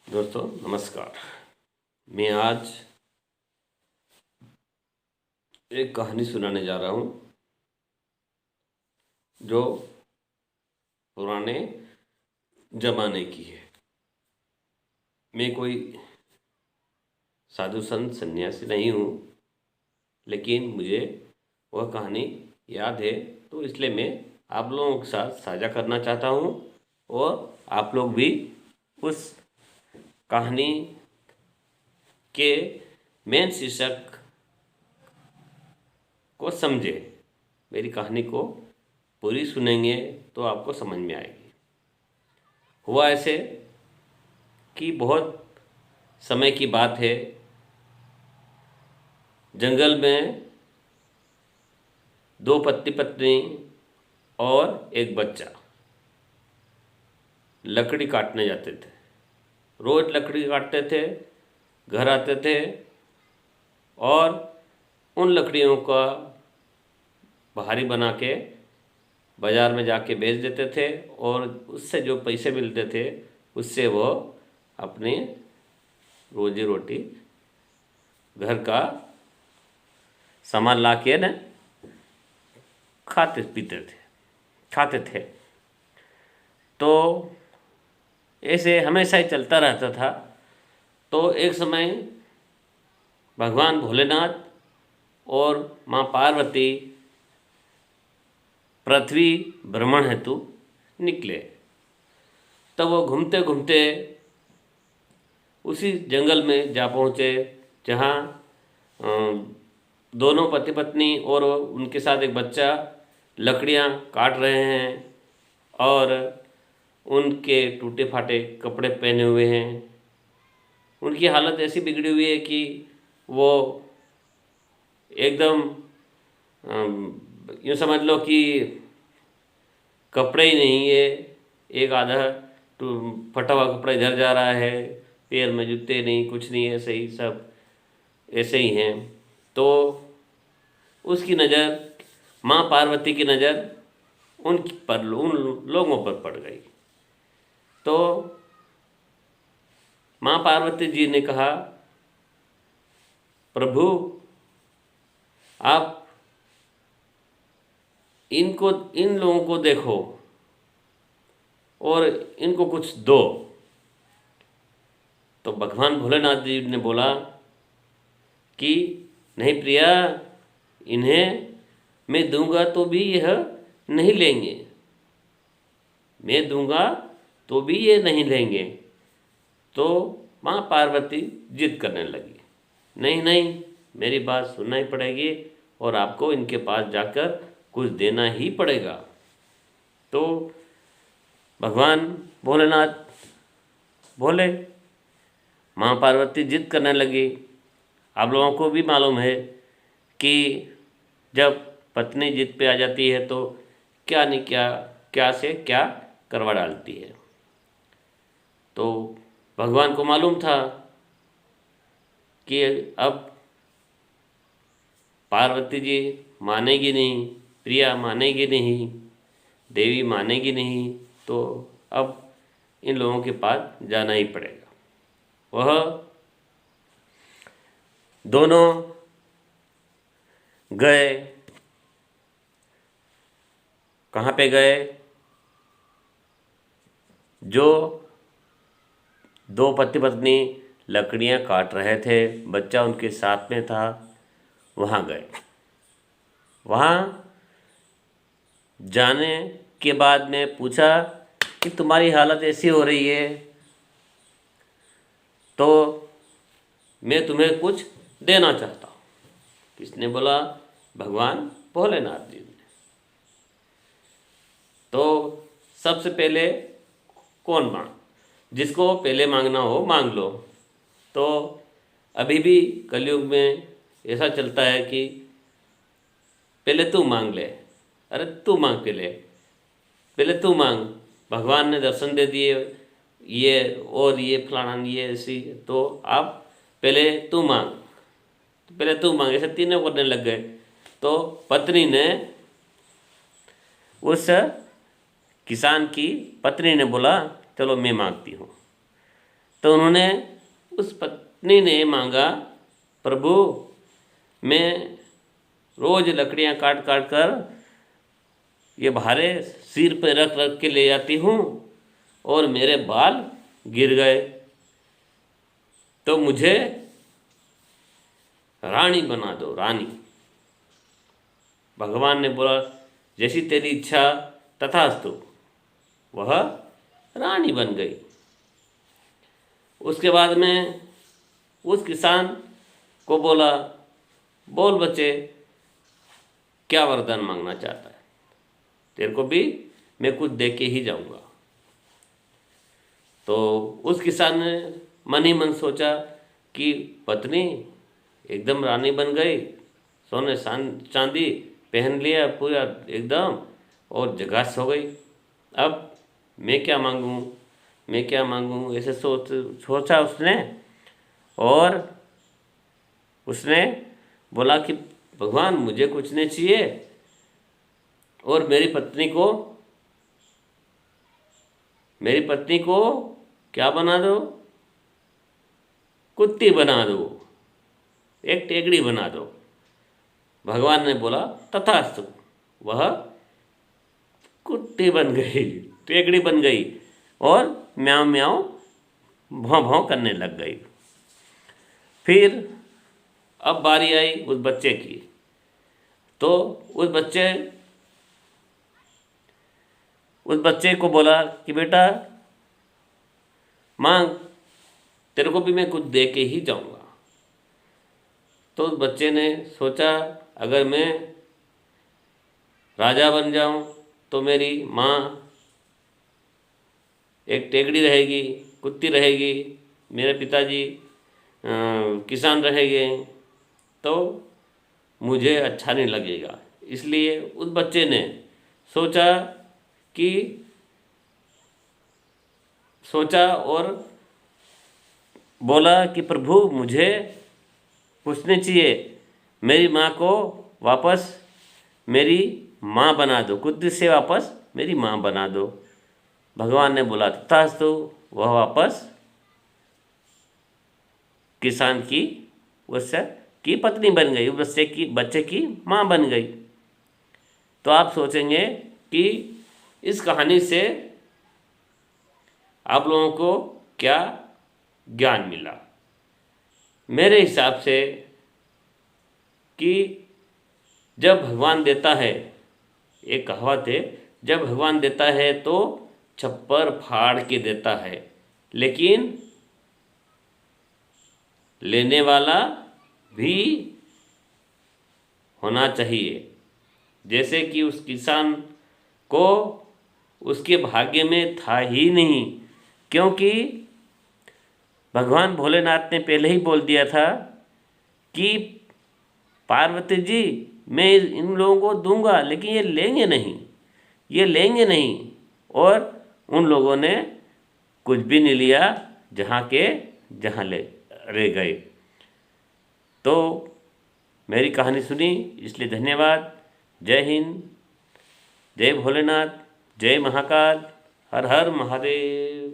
दोस्तों नमस्कार। मैं आज एक कहानी सुनाने जा रहा हूँ जो पुराने जमाने की है। मैं कोई साधु संत सन्यासी नहीं हूँ, लेकिन मुझे वह कहानी याद है, तो इसलिए मैं आप लोगों के साथ साझा करना चाहता हूँ और आप लोग भी उस कहानी के मेन शीर्षक को समझे। मेरी कहानी को पूरी सुनेंगे तो आपको समझ में आएगी। हुआ ऐसे कि बहुत समय की बात है, जंगल में दो पति पत्नी और एक बच्चा लकड़ी काटने जाते थे। रोज लकड़ी काटते थे, घर आते थे और उन लकड़ियों का भारी बना के बाज़ार में जाके बेच देते थे और उससे जो पैसे मिलते थे उससे वो अपनी रोजी रोटी, घर का सामान ला के न खाते थे। तो ऐसे हमेशा ही चलता रहता था। तो एक समय भगवान भोलेनाथ और माँ पार्वती पृथ्वी भ्रमण हेतु निकले। तब वो घूमते घूमते उसी जंगल में जा पहुँचे जहाँ दोनों पति पत्नी और उनके साथ एक बच्चा लकड़ियाँ काट रहे हैं और उनके टूटे फाटे कपड़े पहने हुए हैं। उनकी हालत ऐसी बिगड़ी हुई है कि वो एकदम यूँ समझ लो कि कपड़े ही नहीं है। एक आधा फटा हुआ कपड़ा इधर जा रहा है, पैर में जूते नहीं, कुछ नहीं, ऐसे ही सब ऐसे ही हैं। तो उसकी नज़र, माँ पार्वती की नज़र उन लोगों पर पड़ गई। तो माँ पार्वती जी ने कहा, प्रभु आप इन लोगों को देखो और इनको कुछ दो। तो भगवान भोलेनाथ जी ने बोला कि नहीं प्रिया, इन्हें मैं दूंगा तो भी यह नहीं लेंगे, मैं दूंगा तो भी ये नहीं लेंगे। तो माँ पार्वती जिद करने लगी, नहीं नहीं, मेरी बात सुनना ही पड़ेगी और आपको इनके पास जाकर कुछ देना ही पड़ेगा। तो भगवान भोलेनाथ बोले, माँ पार्वती जिद करने लगी। आप लोगों को भी मालूम है कि जब पत्नी जिद पे आ जाती है तो क्या नहीं क्या से क्या करवा डालती है। तो भगवान को मालूम था कि अब पार्वती जी मानेगी नहीं, प्रिया मानेगी नहीं, देवी मानेगी नहीं, तो अब इन लोगों के पास जाना ही पड़ेगा। वह दोनों गए। कहाँ पे गए? जो दो पति पत्नी लकड़ियाँ काट रहे थे, बच्चा उनके साथ में था, वहाँ गए। वहाँ जाने के बाद में पूछा कि तुम्हारी हालत ऐसी हो रही है तो मैं तुम्हें कुछ देना चाहता हूँ। किसने बोला? भगवान भोलेनाथ जी ने। तो सबसे पहले कौन मांग, जिसको पहले मांगना हो मांग लो। तो अभी भी कलयुग में ऐसा चलता है कि पहले तू मांग ले, अरे तू मांग, पहले तू मांग। भगवान ने दर्शन दे दिए, ये और ये फलाना ये ऐसी, तो आप पहले तू मांग, पहले तू मांग, ऐसे तीनों करने लग गए। तो पत्नी ने, उस किसान की पत्नी ने बोला, चलो मैं मांगती हूँ। तो उन्होंने उस पत्नी ने मांगा, प्रभु मैं रोज़ लकड़ियाँ काट काट कर ये भारे सिर पे रख रख के ले जाती हूँ और मेरे बाल गिर गए, तो मुझे रानी बना दो, रानी। भगवान ने बोला, जैसी तेरी इच्छा तथास्तु। वह रानी बन गई। उसके बाद में उस किसान को बोला, बोल बच्चे, क्या वरदान मांगना चाहता है? तेरे को भी मैं कुछ दे के ही जाऊंगा। तो उस किसान ने मन ही मन सोचा कि पत्नी एकदम रानी बन गई, सोने चांदी पहन लिया पूरा एकदम, और जगास हो गई। अब मैं क्या मांगूं, मैं क्या मांगूं, ऐसे सोचा उसने। और उसने बोला कि भगवान मुझे कुछ नहीं चाहिए, और मेरी पत्नी को क्या बना दो, कुत्ती बना दो, एक टेकड़ी बना दो। भगवान ने बोला तथास्तु। वह कुत्ती बन गई, टेकड़ी बन गई, और म्याऊं म्याऊं भौं भौं करने लग गई। फिर अब बारी आई उस बच्चे की। तो उस बच्चे को बोला कि बेटा मांग, तेरे को भी मैं कुछ दे के ही जाऊंगा। तो उस बच्चे ने सोचा, अगर मैं राजा बन जाऊं तो मेरी माँ एक टेकड़ी रहेगी, कुत्ती रहेगी, मेरे पिताजी किसान रहेंगे, तो मुझे अच्छा नहीं लगेगा। इसलिए उस बच्चे ने सोचा और बोला कि प्रभु मुझे कुछ नहीं चाहिए, मेरी माँ को वापस मेरी माँ बना दो, कुत्ती से वापस मेरी माँ बना दो। भगवान ने बोला तथास्तु। वह वापस किसान की उसकी पत्नी बन गई, बच्चे की माँ बन गई। तो आप सोचेंगे कि इस कहानी से आप लोगों को क्या ज्ञान मिला। मेरे हिसाब से कि जब भगवान देता है, एक कहावत है, जब भगवान देता है तो छप्पर फाड़ के देता है, लेकिन लेने वाला भी होना चाहिए। जैसे कि उस किसान को उसके भाग्य में था ही नहीं, क्योंकि भगवान भोलेनाथ ने पहले ही बोल दिया था कि पार्वती जी मैं इन लोगों को दूंगा, लेकिन ये लेंगे नहीं। और उन लोगों ने कुछ भी नहीं लिया, जहाँ के जहाँ ले रह गए। तो मेरी कहानी सुनी इसलिए धन्यवाद। जय हिंद, जय भोलेनाथ, जय महाकाल, हर हर महादेव।